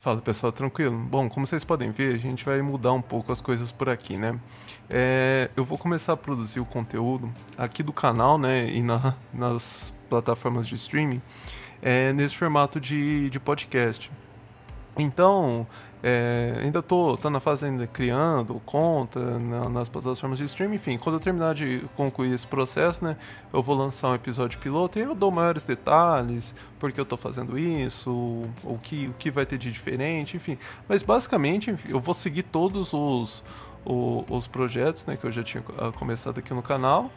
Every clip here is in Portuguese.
Fala pessoal, tranquilo? Bom, como vocês podem ver, a gente vai mudar um pouco as coisas por aqui, né? Eu vou começar a produzir o conteúdo aqui do canal, né? E nas plataformas de streaming, nesse formato de podcast. Então, ainda tô na fase ainda criando conta nas plataformas de streaming, enfim, quando eu terminar de concluir esse processo, né, eu vou lançar um episódio piloto e eu dou maiores detalhes, porque eu tô fazendo isso, o que vai ter de diferente, enfim. Mas basicamente, enfim, eu vou seguir todos os projetos, né, que eu já tinha começado aqui no canal.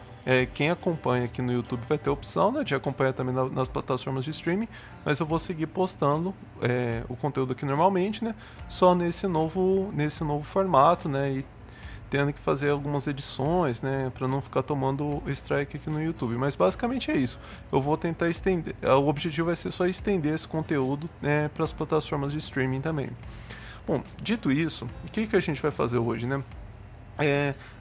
Quem acompanha aqui no YouTube vai ter a opção, né, de acompanhar também nas plataformas de streaming, mas eu vou seguir postando o conteúdo aqui normalmente, né, só nesse novo formato, né, e tendo que fazer algumas edições, né, para não ficar tomando strike aqui no YouTube. Mas basicamente é isso. Eu vou tentar estender. O objetivo vai ser só estender esse conteúdo, né, para as plataformas de streaming também. Bom, dito isso, o que a gente vai fazer hoje, né?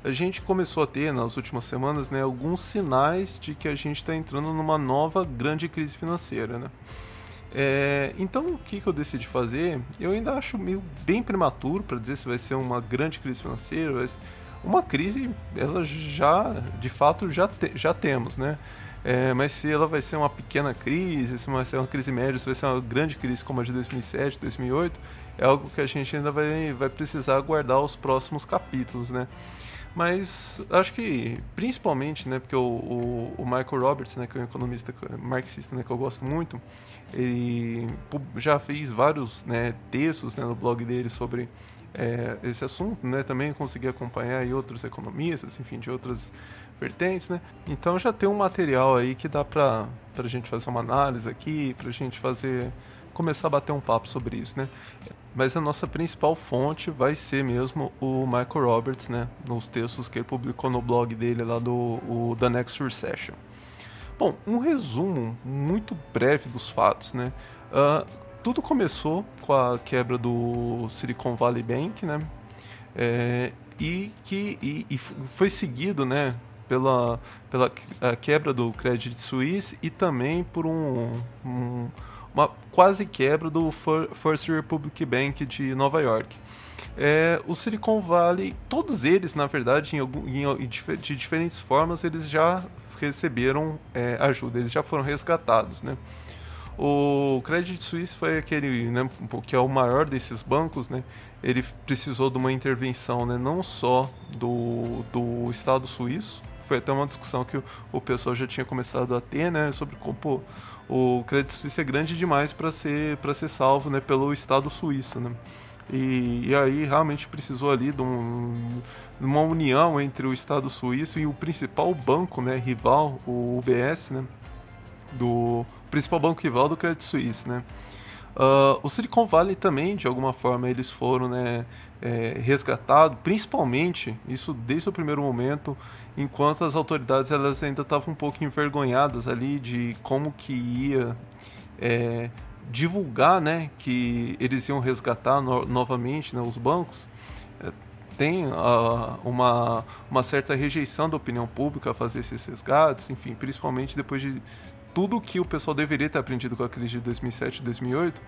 A gente começou a ter nas últimas semanas, né, alguns sinais de que a gente está entrando numa nova grande crise financeira, né? Então o que eu decidi fazer? Eu ainda acho meio bem prematuro para dizer se vai ser uma grande crise financeira, uma crise, ela já, de fato, já temos, né? Mas se ela vai ser uma pequena crise, se vai ser uma crise média, se vai ser uma grande crise como a de 2007, 2008, é algo que a gente ainda vai precisar aguardar os próximos capítulos, né? Mas acho que, principalmente, né, porque o Michael Roberts, né, que é um economista marxista, né, que eu gosto muito, ele já fez vários, né, textos, né, no blog dele sobre esse assunto, né, também consegui acompanhar aí outros economistas, enfim, de outras vertentes, né, então já tem um material aí que dá pra gente fazer uma análise aqui, pra gente começar a bater um papo sobre isso, né. Mas a nossa principal fonte vai ser mesmo o Michael Roberts, né, nos textos que ele publicou no blog dele lá do The Next Recession. Bom, um resumo muito breve dos fatos, né. Tudo começou com a quebra do Silicon Valley Bank, né, e foi seguido, né, pela quebra do Credit Suisse e também por uma quase quebra do First Republic Bank de Nova York. O Silicon Valley, todos eles, na verdade, de diferentes formas, eles já receberam ajuda, eles já foram resgatados, né? O Credit Suisse foi aquele, né, que é o maior desses bancos, né? Ele precisou de uma intervenção, né, não só do Estado suíço. Foi até uma discussão que o pessoal já tinha começado a ter, né, sobre como o Credit Suisse é grande demais para ser salvo, né, pelo Estado suíço, né? E aí realmente precisou ali de uma união entre o Estado suíço e o principal banco, né, rival, o UBS, né, do principal banco rival do Credit Suisse, né? O Silicon Valley também, de alguma forma, eles foram, né, resgatados, principalmente, isso desde o primeiro momento, enquanto as autoridades elas ainda estavam um pouco envergonhadas ali de como que ia divulgar, né, que eles iam resgatar novamente, né, os bancos. Tem uma certa rejeição da opinião pública a fazer esses resgates, enfim, principalmente depois de tudo que o pessoal deveria ter aprendido com a crise de 2007 e 2008,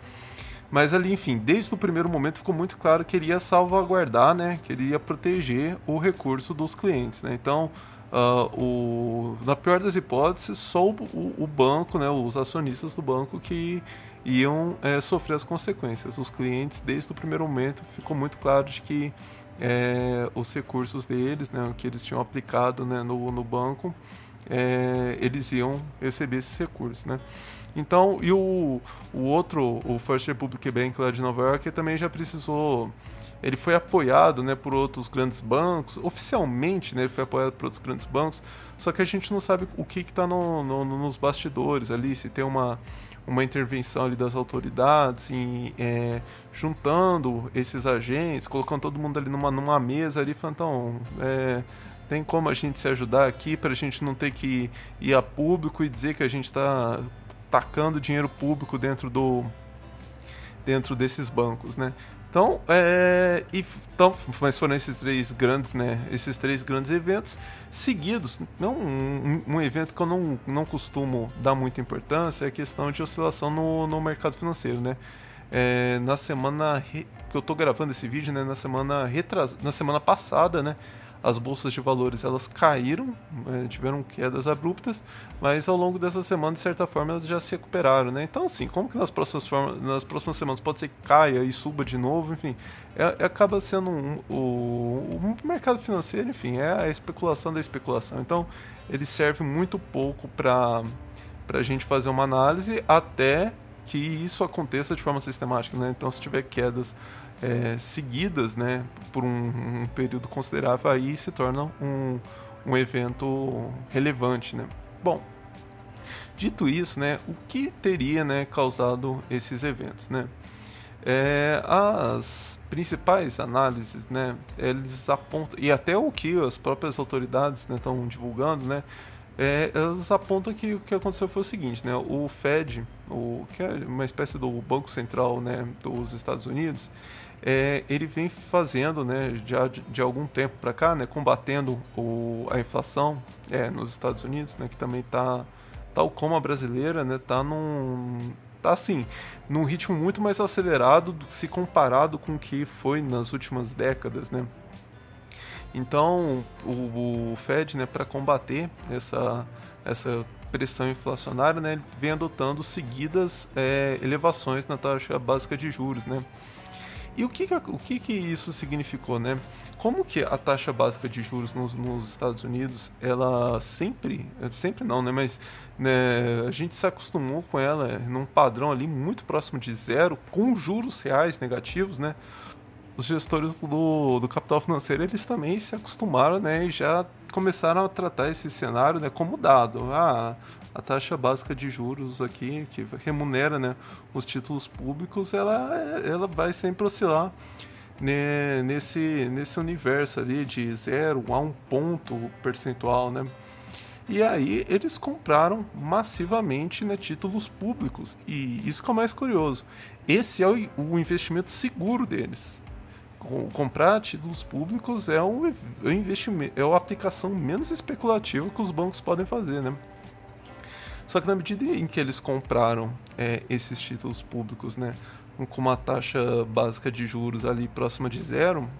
mas ali, enfim, desde o primeiro momento ficou muito claro que ele ia salvaguardar, né, que ele ia proteger o recurso dos clientes, né, então, na pior das hipóteses, só o banco, né, os acionistas do banco que iam sofrer as consequências. Os clientes, desde o primeiro momento, ficou muito claro de que os recursos deles, né, que eles tinham aplicado, né, no banco, eles iam receber esses recursos, né? Então, e o outro, o First Republic Bank lá de Nova York, também já precisou. Ele foi apoiado, né, por outros grandes bancos. Oficialmente, né, ele foi apoiado por outros grandes bancos. Só que a gente não sabe o que está nos bastidores ali, se tem uma intervenção ali das autoridades, juntando esses agentes, colocando todo mundo ali numa mesa ali, falando, então, tem como a gente se ajudar aqui para a gente não ter que ir a público e dizer que a gente está tacando dinheiro público dentro desses bancos, né? Então, mas foram esses três grandes, né? Esses três grandes eventos seguidos. Não um evento que eu não costumo dar muita importância é a questão de oscilação no mercado financeiro, né? na semana que eu tô gravando esse vídeo, né, na semana passada, né, as bolsas de valores elas caíram, tiveram quedas abruptas, mas ao longo dessa semana, de certa forma, elas já se recuperaram, né? Então, assim, como que nas próximas semanas pode ser que caia e suba de novo, enfim, acaba sendo o mercado financeiro, enfim, é a especulação da especulação. Então, ele serve muito pouco para a gente fazer uma análise até que isso aconteça de forma sistemática, né? Então, se tiver quedas seguidas, né, por um período considerável, aí se torna um evento relevante, né? Bom, dito isso, né, o que teria, né, causado esses eventos, né? As principais análises, né, eles apontam, e até o que as próprias autoridades, né, estão divulgando, né, elas apontam que o que aconteceu foi o seguinte, né, o Fed, que é uma espécie do Banco Central, né, dos Estados Unidos, ele vem fazendo, né, já de algum tempo para cá, né, combatendo a inflação nos Estados Unidos, né, que também está, tal como a brasileira, né, tá assim, num ritmo muito mais acelerado se comparado com o que foi nas últimas décadas, né. Então, o Fed, né, para combater essa pressão inflacionária, né, ele vem adotando seguidas elevações na taxa básica de juros, né. E o que isso significou, né? Como que a taxa básica de juros nos Estados Unidos, ela sempre não, né? Mas né, a gente se acostumou com ela num padrão ali muito próximo de zero, com juros reais negativos, né? Os gestores do capital financeiro, eles também se acostumaram, né? E já começaram a tratar esse cenário, né, como dado. A taxa básica de juros aqui, que remunera, né, os títulos públicos, ela vai sempre oscilar, né, nesse universo ali de 0 a 1 ponto percentual, né? E aí eles compraram massivamente, né, títulos públicos. E isso que é o mais curioso. Esse é o investimento seguro deles. Comprar títulos públicos é um investimento, é a aplicação menos especulativa que os bancos podem fazer, né? Só que na medida em que eles compraram esses títulos públicos, né, com uma taxa básica de juros ali próxima de zero,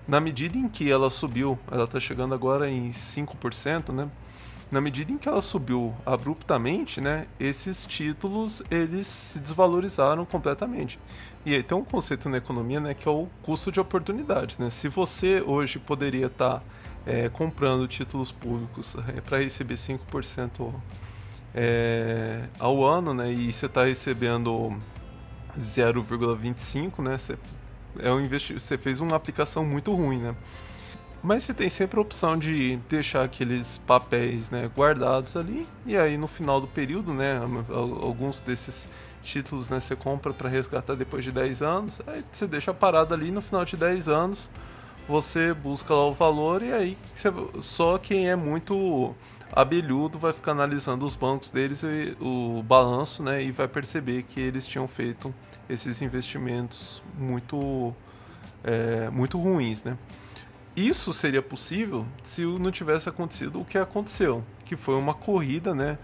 na medida em que ela subiu, ela está chegando agora em 5%, né? Na medida em que ela subiu abruptamente, né, esses títulos eles se desvalorizaram completamente. E aí tem um conceito na economia, né, que é o custo de oportunidade, né? Se você hoje poderia estar comprando títulos públicos para receber 5% ao ano, né, e você está recebendo 0,25, né, você fez uma aplicação muito ruim, né? Mas você tem sempre a opção de deixar aqueles papéis, né, guardados ali, e aí no final do período, né, alguns desses títulos, né, você compra para resgatar depois de 10 anos, aí você deixa parado ali, no final de 10 anos você busca lá o valor, e aí só quem é muito abelhudo vai ficar analisando os bancos deles, o balanço, né, e vai perceber que eles tinham feito esses investimentos muito ruins, né? Isso seria possível se não tivesse acontecido o que aconteceu, que foi uma corrida, né,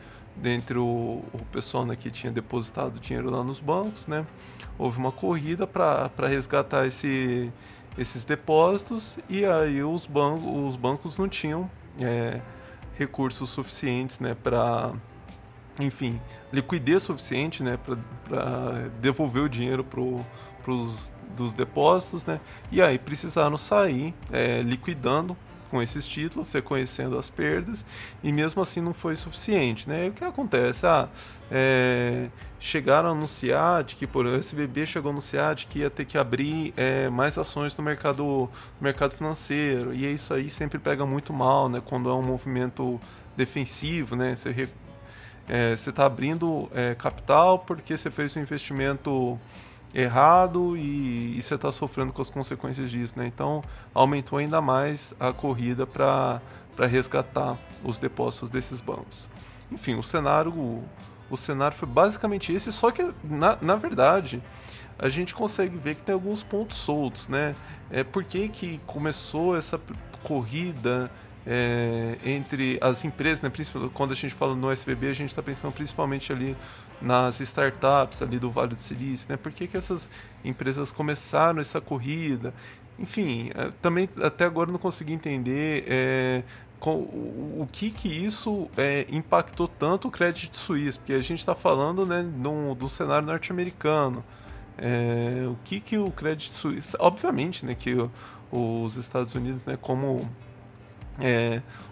entre o pessoal, né, que tinha depositado dinheiro lá nos bancos, né? Houve uma corrida para resgatar esses depósitos, e aí os bancos não tinham recursos suficientes, né, para, enfim, liquidez suficiente, né, para devolver o dinheiro dos depósitos, né? E aí precisaram sair liquidando com esses títulos, reconhecendo as perdas, e mesmo assim não foi suficiente, né? E o que acontece? Chegaram a anunciar de que, por exemplo, o SVB chegou a anunciar de que ia ter que abrir mais ações no mercado financeiro, e isso aí sempre pega muito mal, né? Quando é um movimento defensivo, né? Você está abrindo capital porque você fez um investimento errado e você está sofrendo com as consequências disso, né? Então aumentou ainda mais a corrida para resgatar os depósitos desses bancos. Enfim, o cenário foi basicamente esse, só que na verdade a gente consegue ver que tem alguns pontos soltos, né? Por que começou essa corrida entre as empresas, né? Principalmente quando a gente fala no SVB, a gente está pensando principalmente ali nas startups ali do Vale do Silício, né? Por que que essas empresas começaram essa corrida? Enfim, também até agora não consegui entender o que que isso impactou tanto o Credit Suisse, porque a gente está falando, né, do cenário norte-americano. O que que o Credit Suisse... Obviamente, né, que os Estados Unidos, né, como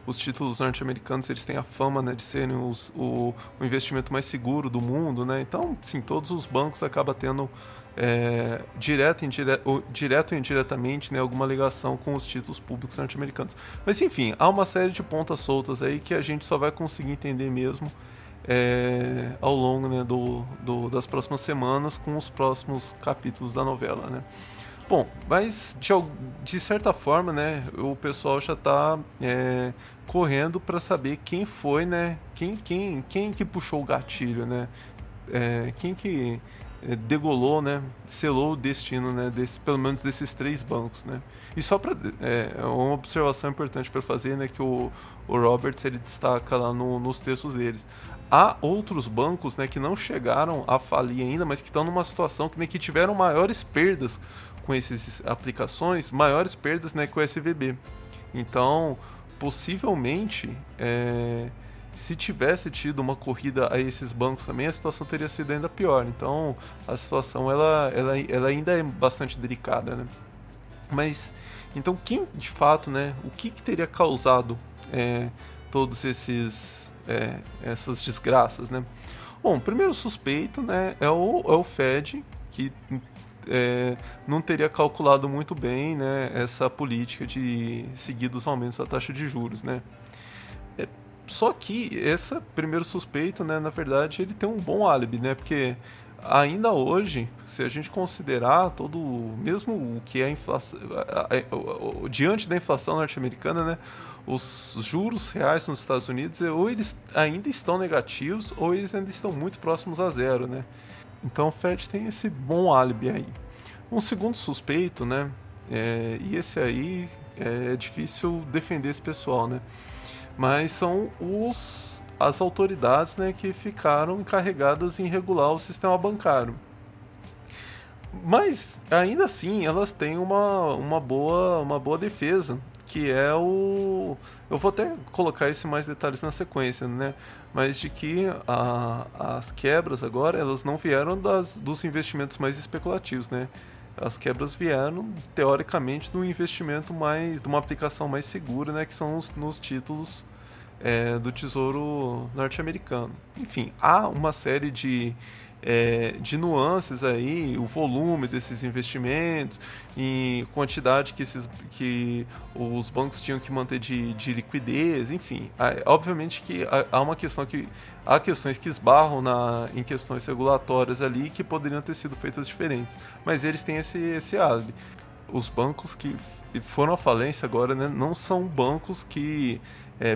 os títulos norte-americanos, eles têm a fama, né, de serem o investimento mais seguro do mundo, né? Então, sim, todos os bancos acabam tendo direto ou indiretamente, né, alguma ligação com os títulos públicos norte-americanos. Mas enfim, há uma série de pontas soltas aí que a gente só vai conseguir entender mesmo ao longo, né, das próximas semanas, com os próximos capítulos da novela, né? Bom, mas de certa forma, né, o pessoal já está correndo para saber quem foi, né, quem que puxou o gatilho, né, quem que degolou, né, selou o destino, né, pelo menos desses 3 bancos, né. E só para uma observação importante para fazer, né, que o Roberts ele destaca lá nos textos deles. Há outros bancos, né, que não chegaram a falir ainda, mas que estão numa situação que tiveram maiores perdas com essas aplicações, maiores perdas, né, que o SVB. Então, possivelmente, se tivesse tido uma corrida a esses bancos também, a situação teria sido ainda pior. Então, a situação ela ainda é bastante delicada, né? Mas, então, quem de fato, né, o que teria causado todos essas desgraças, né? Bom, o primeiro suspeito, né, é o Fed, que não teria calculado muito bem, né, essa política de seguir dos aumentos da taxa de juros, né? Só que esse primeiro suspeito, né, na verdade, ele tem um bom álibi, né? Porque ainda hoje, se a gente considerar mesmo o que é a inflação, diante da inflação norte-americana, né, os juros reais nos Estados Unidos, ou eles ainda estão negativos, ou eles ainda estão muito próximos a zero, né? Então o Fed tem esse bom álibi aí. Um segundo suspeito, né, e esse aí é difícil defender esse pessoal, né? Mas são as autoridades, né, que ficaram encarregadas em regular o sistema bancário. Mas ainda assim elas têm uma boa defesa, que é o... Eu vou até colocar isso em mais detalhes na sequência, né? Mas de que as quebras agora, elas não vieram dos investimentos mais especulativos, né? As quebras vieram, teoricamente, do investimento de uma aplicação mais segura, né? Que são nos títulos do Tesouro norte-americano. Enfim, há uma série de nuances aí, o volume desses investimentos e quantidade que os bancos tinham que manter de liquidez, enfim. Obviamente que há questões que esbarram em questões regulatórias ali que poderiam ter sido feitas diferentes, mas eles têm esse álibi. Os bancos que foram à falência agora, né, não são bancos que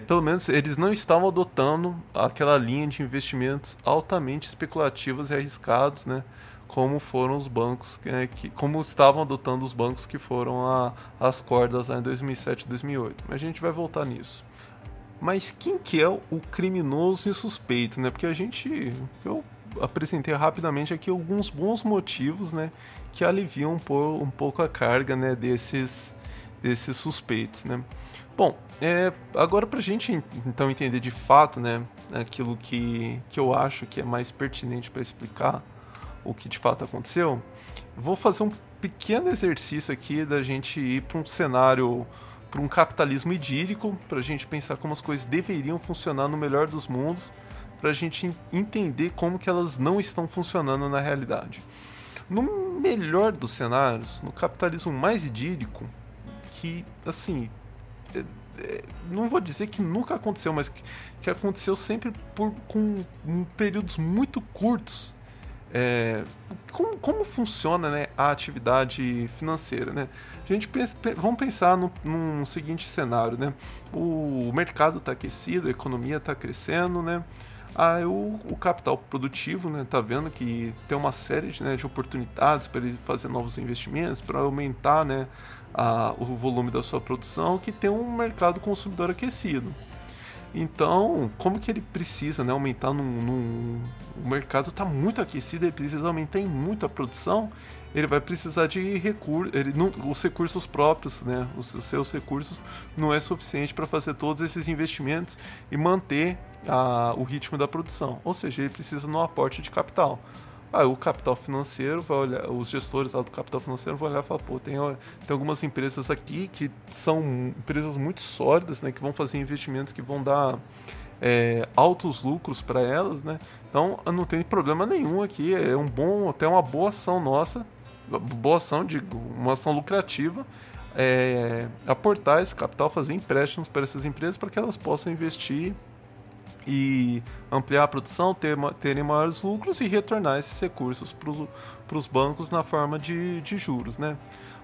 pelo menos eles não estavam adotando aquela linha de investimentos altamente especulativos e arriscados, né? Como foram os bancos, como estavam adotando os bancos que foram às cordas lá em 2007 e 2008. Mas a gente vai voltar nisso. Mas quem que é o criminoso e suspeito, né? Porque eu apresentei rapidamente aqui alguns bons motivos, né? Que aliviam um pouco a carga, né? Desses suspeitos, né? Bom, agora para a gente então entender de fato, né, aquilo que eu acho que é mais pertinente para explicar o que de fato aconteceu, vou fazer um pequeno exercício aqui da gente ir para um cenário, para um capitalismo idílico, para a gente pensar como as coisas deveriam funcionar no melhor dos mundos, para a gente entender como que elas não estão funcionando na realidade. No melhor dos cenários, no capitalismo mais idílico, que não vou dizer que nunca aconteceu, mas que aconteceu sempre com períodos muito curtos. Como funciona, né, a atividade financeira, né? Vamos pensar num seguinte cenário, né? O mercado está aquecido, a economia está crescendo, né? Aí o capital produtivo, né, tá vendo que tem uma série de oportunidades para ele fazer novos investimentos, para aumentar, né, o volume da sua produção, que tem um mercado consumidor aquecido. Então, como que ele precisa, né, aumentar o mercado está muito aquecido, ele precisa aumentar em muito a produção, ele vai precisar de recursos, os recursos próprios, né, os seus recursos não é suficiente para fazer todos esses investimentos e manter o ritmo da produção. Ou seja, ele precisa de um aporte de capital. O capital financeiro vai olhar, os gestores lá do capital financeiro vão olhar e falar, pô, tem algumas empresas aqui que são empresas muito sólidas, né, que vão fazer investimentos que vão dar altos lucros para elas, né? Então não tem problema nenhum aqui, até uma boa ação nossa, uma ação lucrativa, aportar esse capital, fazer empréstimos para essas empresas para que elas possam investir e ampliar a produção, terem maiores lucros e retornar esses recursos para os bancos na forma de juros, né?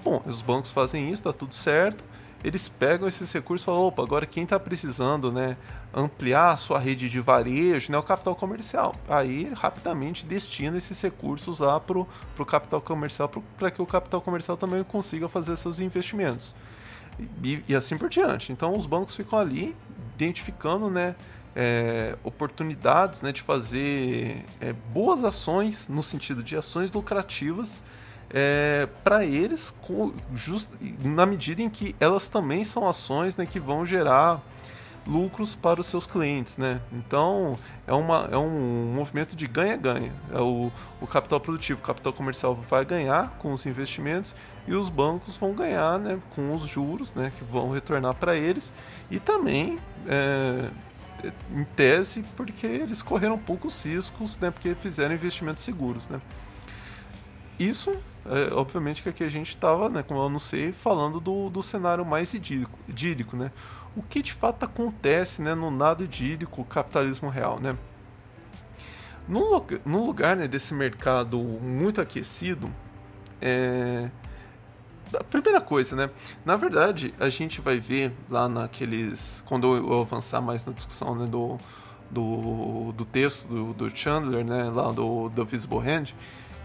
Bom, os bancos fazem isso, está tudo certo, eles pegam esses recursos e falam, opa, agora quem está precisando, né, ampliar a sua rede de varejo, né, o capital comercial. Aí rapidamente destina esses recursos lá para o capital comercial, para que o capital comercial também consiga fazer seus investimentos. E assim por diante. Então os bancos ficam ali identificando, né, oportunidades, né, de fazer boas ações, no sentido de ações lucrativas, para eles, na medida em que elas também são ações, né, que vão gerar lucros para os seus clientes, né? Então é um movimento de ganha-ganha. O capital produtivo, o capital comercial vai ganhar com os investimentos e os bancos vão ganhar, né, com os juros, né, que vão retornar para eles, e também em tese porque eles correram poucos riscos, né, porque fizeram investimentos seguros, né? Isso, obviamente que aqui a gente estava, né, como eu anunciei, falando do cenário mais idílico, né? O que de fato acontece, né, no nada idílico capitalismo real, né? No lugar, né, desse mercado muito aquecido, a primeira coisa, né? Na verdade, a gente vai ver lá quando eu avançar mais na discussão, né, do texto do Chandler, né, lá do Visible Hand,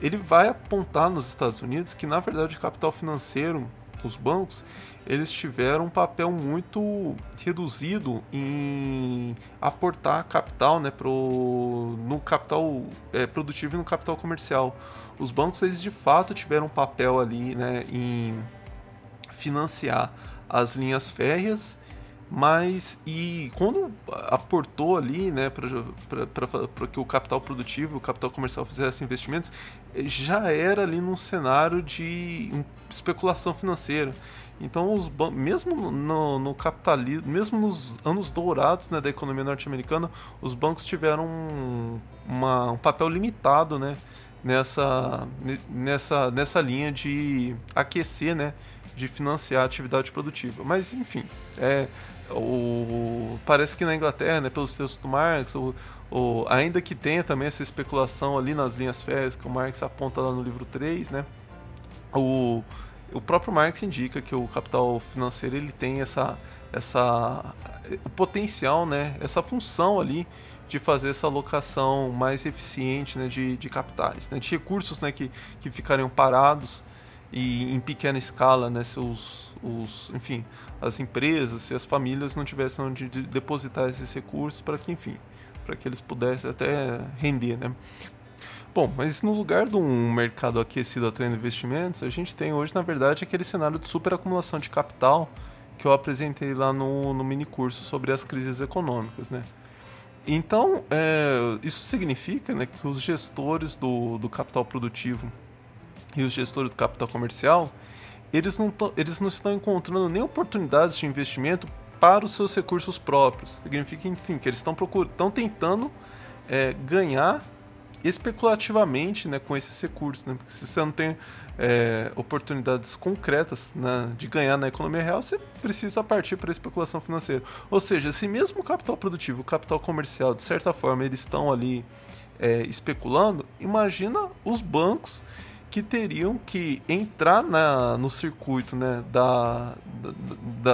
ele vai apontar nos Estados Unidos que, na verdade, o capital financeiro, os bancos, eles tiveram um papel muito reduzido em aportar capital, né, no capital produtivo e no capital comercial. Os bancos, eles de fato tiveram um papel ali, né, em financiar as linhas férreas, mas quando aportou ali, né, para que o capital produtivo, o capital comercial fizesse investimentos, já era ali num cenário de especulação financeira. Então, mesmo no capitalismo, mesmo nos anos dourados, né, da economia norte-americana, os bancos tiveram um papel limitado, né, nessa linha de aquecer, né, de financiar a atividade produtiva. Mas, enfim, parece que na Inglaterra, né, pelos textos do Marx, ainda que tenha também essa especulação ali nas linhas férreas que o Marx aponta lá no livro 3, né, o próprio Marx indica que o capital financeiro ele tem o potencial, né, essa função ali de fazer essa alocação mais eficiente, né, de capitais, né, de recursos, né, que ficariam parados e em pequena escala, né, se enfim, as empresas, se as famílias não tivessem onde depositar esses recursos para que eles pudessem até render, né. Bom, mas no lugar de um mercado aquecido atraindo investimentos, a gente tem hoje, na verdade, aquele cenário de superacumulação de capital que eu apresentei lá no mini curso sobre as crises econômicas, né. Então, isso significa, né, que os gestores do capital produtivo e os gestores do capital comercial, eles não estão encontrando nem oportunidades de investimento para os seus recursos próprios. Significa, enfim, que eles estão tentando ganhar especulativamente, né, com esses recursos, né? Porque se você não tem oportunidades concretas, né, de ganhar na economia real, você precisa partir para a especulação financeira. Ou seja, se mesmo o capital produtivo, o capital comercial, de certa forma, eles estão ali especulando, imagina os bancos que teriam que entrar no circuito, né,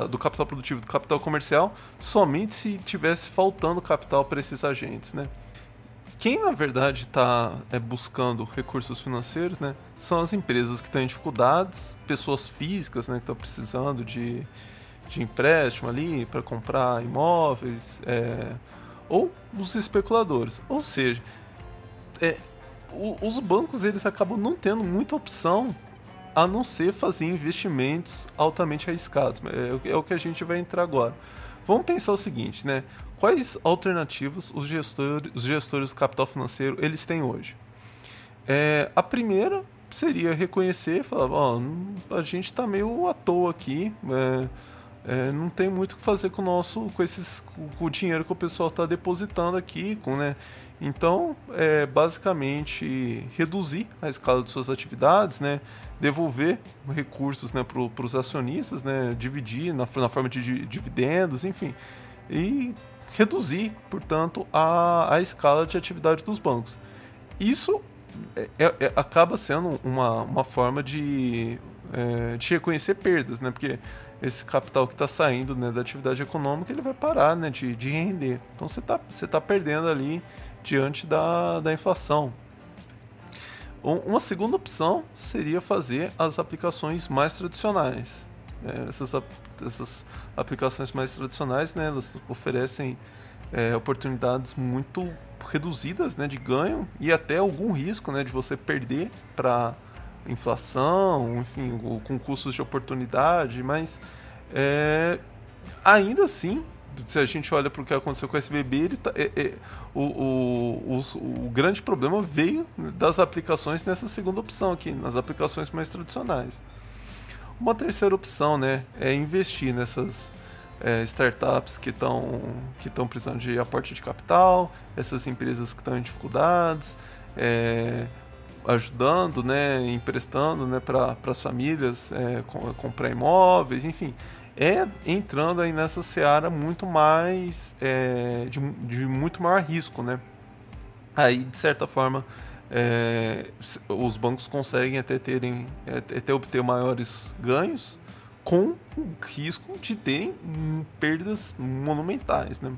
do capital produtivo, do capital comercial, somente se tivesse faltando capital para esses agentes, né? quem na verdade está buscando recursos financeiros, né, são as empresas que estão em dificuldades, pessoas físicas, né, que estão precisando de empréstimo ali para comprar imóveis, ou os especuladores. Ou seja, os bancos eles acabam não tendo muita opção a não ser fazer investimentos altamente arriscados. É o que a gente vai entrar agora. Vamos pensar o seguinte, né? Quais alternativas os gestores do capital financeiro eles têm hoje? A primeira seria reconhecer, falar, a gente está meio à toa aqui, não tem muito o que fazer com o dinheiro que o pessoal está depositando aqui, né? Então, basicamente reduzir a escala de suas atividades, né? Devolver recursos, né, para os acionistas, né? Dividir na forma de dividendos, enfim, e reduzir, portanto, a escala de atividade dos bancos. Isso acaba sendo uma forma de reconhecer perdas, né? Porque esse capital que está saindo, né, da atividade econômica, ele vai parar, né, de render. Então você tá perdendo ali diante da inflação. Uma segunda opção seria fazer as aplicações mais tradicionais. Essas aplicações mais tradicionais, né, elas oferecem oportunidades muito reduzidas, né, de ganho e até algum risco, né, de você perder para inflação, enfim, com custos de oportunidade, mas ainda assim, se a gente olha para o que aconteceu com o SVB, o grande problema veio das aplicações nessa segunda opção aqui, nas aplicações mais tradicionais. Uma terceira opção, né, é investir nessas startups que estão precisando de aporte de capital, essas empresas que estão em dificuldades, ajudando, né, emprestando, né, para as famílias comprar imóveis, enfim, entrando aí nessa seara muito mais de muito maior risco, né? Aí, de certa forma, os bancos conseguem até obter maiores ganhos com o risco de terem perdas monumentais, né?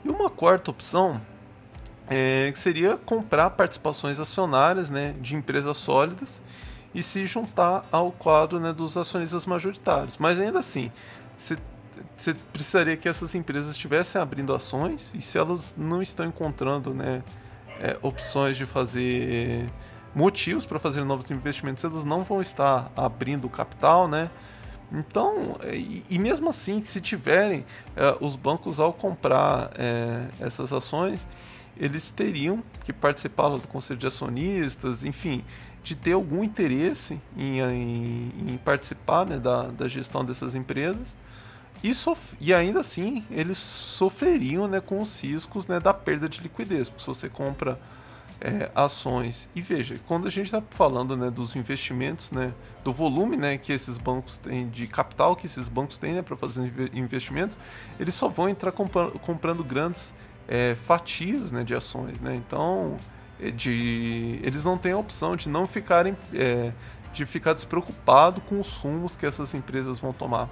E uma quarta opção que seria comprar participações acionárias, né, de empresas sólidas e se juntar ao quadro, né, dos acionistas majoritários. Mas ainda assim, você precisaria que essas empresas estivessem abrindo ações, e se elas não estão encontrando, né, opções de fazer motivos para fazer novos investimentos, elas não vão estar abrindo capital, né? Então, e mesmo assim, se tiverem, os bancos ao comprar essas ações, eles teriam que participar do conselho de acionistas, enfim, de ter algum interesse em participar, né, da gestão dessas empresas, e ainda assim eles sofreriam, né, com os riscos, né, da perda de liquidez, porque se você compra ações, e veja, quando a gente está falando, né, dos investimentos, né, do volume, né, que esses bancos têm, de capital que esses bancos têm, né, para fazer investimentos, eles só vão entrar comprando grandes fatias, né, de ações, né? Então eles não têm a opção de não ficarem de ficar despreocupado com os rumos que essas empresas vão tomar.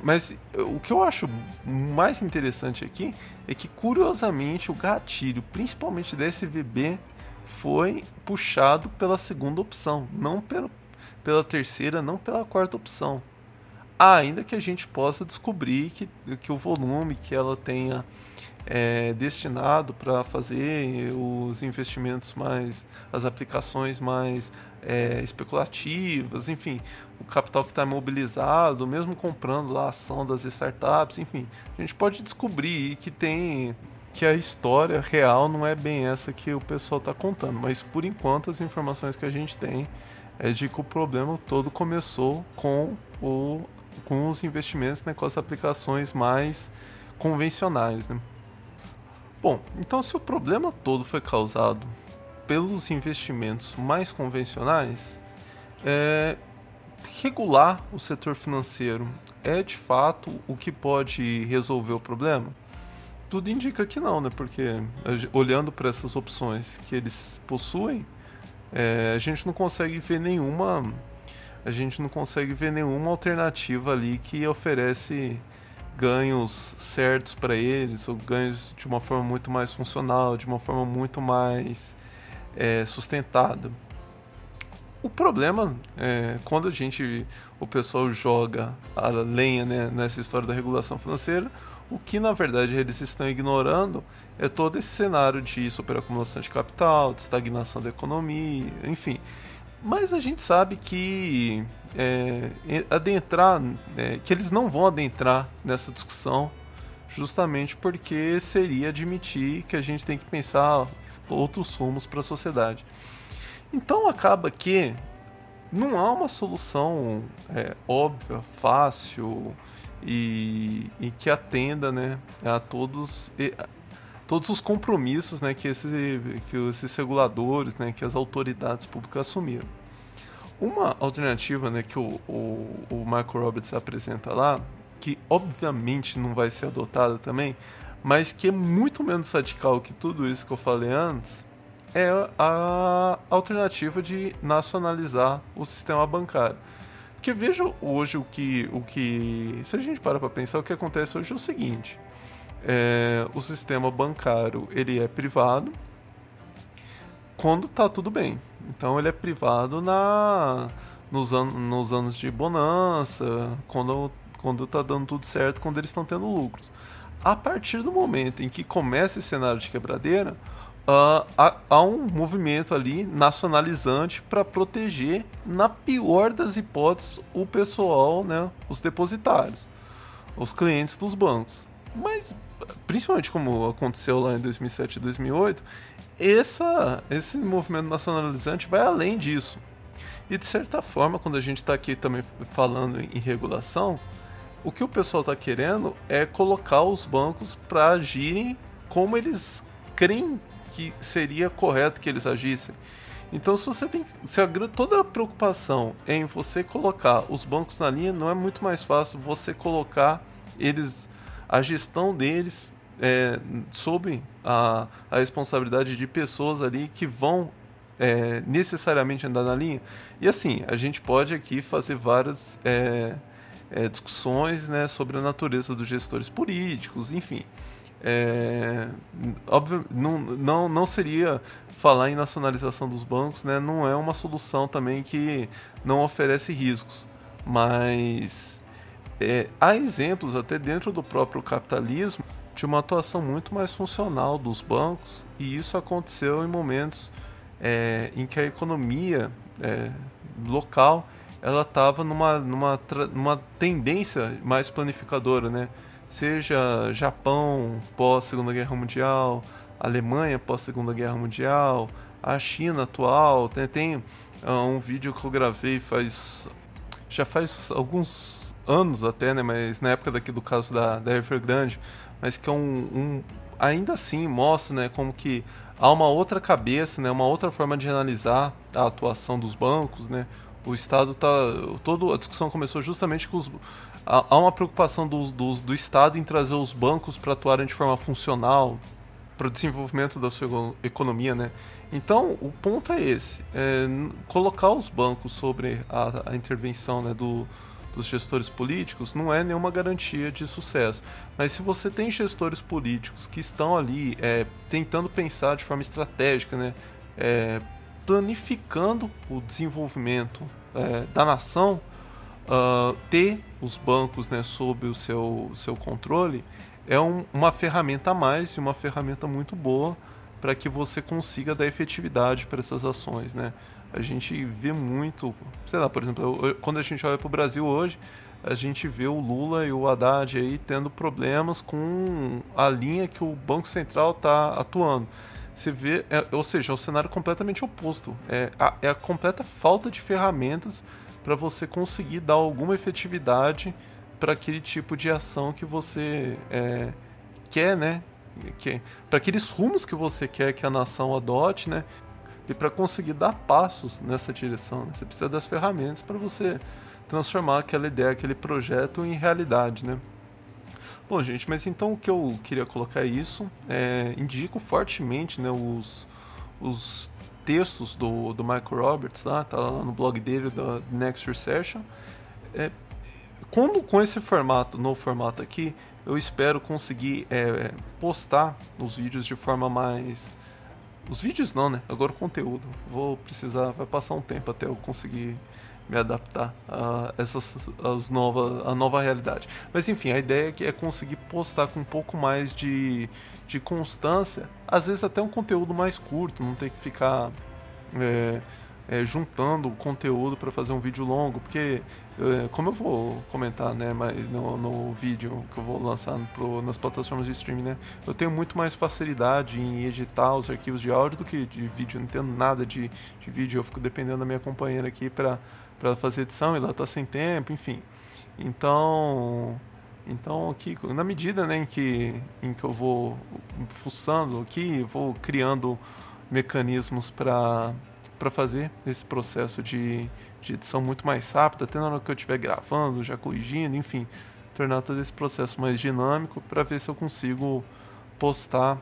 Mas o que eu acho mais interessante aqui é que, curiosamente, o gatilho, principalmente da SVB, foi puxado pela segunda opção, não pela terceira, não pela quarta opção. Ainda que a gente possa descobrir que o volume que ela tenha destinado para fazer os investimentos as aplicações mais especulativas, enfim, o capital que está mobilizado, mesmo comprando lá a ação das startups, enfim, a gente pode descobrir que a história real não é bem essa que o pessoal está contando, mas por enquanto as informações que a gente tem é de que o problema todo começou com os investimentos, né, com as aplicações mais convencionais, né? Bom, então se o problema todo foi causado pelos investimentos mais convencionais, regular o setor financeiro é de fato o que pode resolver o problema? Tudo indica que não, né? Porque olhando para essas opções que eles possuem, a gente não consegue ver nenhuma alternativa ali que oferece ganhos certos para eles, ou ganhos de uma forma muito mais funcional, de uma forma muito mais sustentada. O problema é quando o pessoal joga a lenha, né, nessa história da regulação financeira, o que na verdade eles estão ignorando é todo esse cenário de superacumulação de capital, de estagnação da economia, enfim. Mas a gente sabe que que eles não vão adentrar nessa discussão, justamente porque seria admitir que a gente tem que pensar outros rumos para a sociedade. Então acaba que não há uma solução óbvia, fácil e que atenda, né, a todos os compromissos, né, que esses reguladores, né, que as autoridades públicas assumiram. Uma alternativa, né, que o Michael Roberts apresenta lá, que obviamente não vai ser adotada também, mas que é muito menos radical que tudo isso que eu falei antes, é a alternativa de nacionalizar o sistema bancário. Porque veja hoje se a gente para pensar, o que acontece hoje é o seguinte: o sistema bancário ele é privado quando está tudo bem. Então ele é privado nos anos de bonança, quando está dando tudo certo, quando eles estão tendo lucros. A partir do momento em que começa esse cenário de quebradeira, há um movimento ali nacionalizante para proteger, na pior das hipóteses, o pessoal, né, os depositários, os clientes dos bancos. Mas, principalmente como aconteceu lá em 2007 e 2008, esse movimento nacionalizante vai além disso. E de certa forma, quando a gente está aqui também falando em regulação, o que o pessoal está querendo é colocar os bancos para agirem como eles creem que seria correto que eles agissem. Então, toda a preocupação é em você colocar os bancos na linha, não é muito mais fácil você colocar a gestão deles sob a responsabilidade de pessoas ali que vão necessariamente andar na linha. E assim, a gente pode aqui fazer várias discussões, né, sobre a natureza dos gestores políticos, enfim. Óbvio, não seria falar em nacionalização dos bancos, né? Não é uma solução também que não oferece riscos, mas há exemplos até dentro do próprio capitalismo de uma atuação muito mais funcional dos bancos, e isso aconteceu em momentos em que a economia local ela estava numa tendência mais planificadora, né? Seja Japão pós Segunda Guerra Mundial, Alemanha pós Segunda Guerra Mundial, a China atual. Tem um vídeo que eu gravei já faz alguns anos até, né? Mas na época do caso da Evergrande, mas que ainda assim mostra, né, como que há uma outra cabeça, né, uma outra forma de analisar a atuação dos bancos, né? O Estado toda a discussão começou justamente com há uma preocupação do Estado em trazer os bancos para atuarem de forma funcional para o desenvolvimento da sua economia, né? Então, o ponto é esse: colocar os bancos sobre a intervenção, né, dos gestores políticos não é nenhuma garantia de sucesso. Mas se você tem gestores políticos que estão ali tentando pensar de forma estratégica, né, planificando o desenvolvimento da nação, ter os bancos, né, sob o seu controle é uma ferramenta a mais, e uma ferramenta muito boa para que você consiga dar efetividade para essas ações, né? A gente vê muito, sei lá, por exemplo, quando a gente olha para o Brasil hoje, a gente vê o Lula e o Haddad aí tendo problemas com a linha que o Banco Central está atuando. Você vê, ou seja, é um cenário completamente oposto. É a completa falta de ferramentas para você conseguir dar alguma efetividade para aquele tipo de ação que você quer, né? Para aqueles rumos que você quer que a nação adote, né? E para conseguir dar passos nessa direção, né? Você precisa das ferramentas para você transformar aquela ideia, aquele projeto em realidade, né? Bom, gente, mas então o que eu queria colocar é isso. Indico fortemente, né, os textos do Michael Roberts, tá lá no blog dele, da Next Recession. Com esse formato, no formato aqui, eu espero conseguir postar os vídeos de forma mais... Os vídeos não, né? Agora o conteúdo. Vou precisar, vai passar um tempo até eu conseguir me adaptar a a nova realidade. Mas enfim, a ideia é conseguir postar com um pouco mais de constância, às vezes até um conteúdo mais curto, não ter que ficar é, juntando o conteúdo para fazer um vídeo longo, porque como eu vou comentar, né, no vídeo que eu vou lançar nas plataformas de streaming, né, eu tenho muito mais facilidade em editar os arquivos de áudio do que de vídeo. Eu não entendo nada de vídeo, eu fico dependendo da minha companheira aqui para fazer edição, e ela tá sem tempo, enfim. Então aqui, na medida, né, em que eu vou fuçando aqui, vou criando mecanismos para fazer esse processo de edição muito mais rápido, até na hora que eu estiver gravando, já corrigindo, enfim, tornar todo esse processo mais dinâmico para ver se eu consigo postar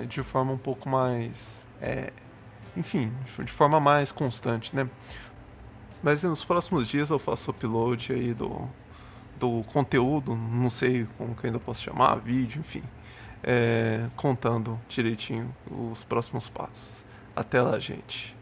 de forma um pouco mais, enfim, de forma mais constante, né? Mas nos próximos dias eu faço upload aí do conteúdo, não sei como que eu ainda posso chamar, vídeo, enfim, contando direitinho os próximos passos. Até lá, gente.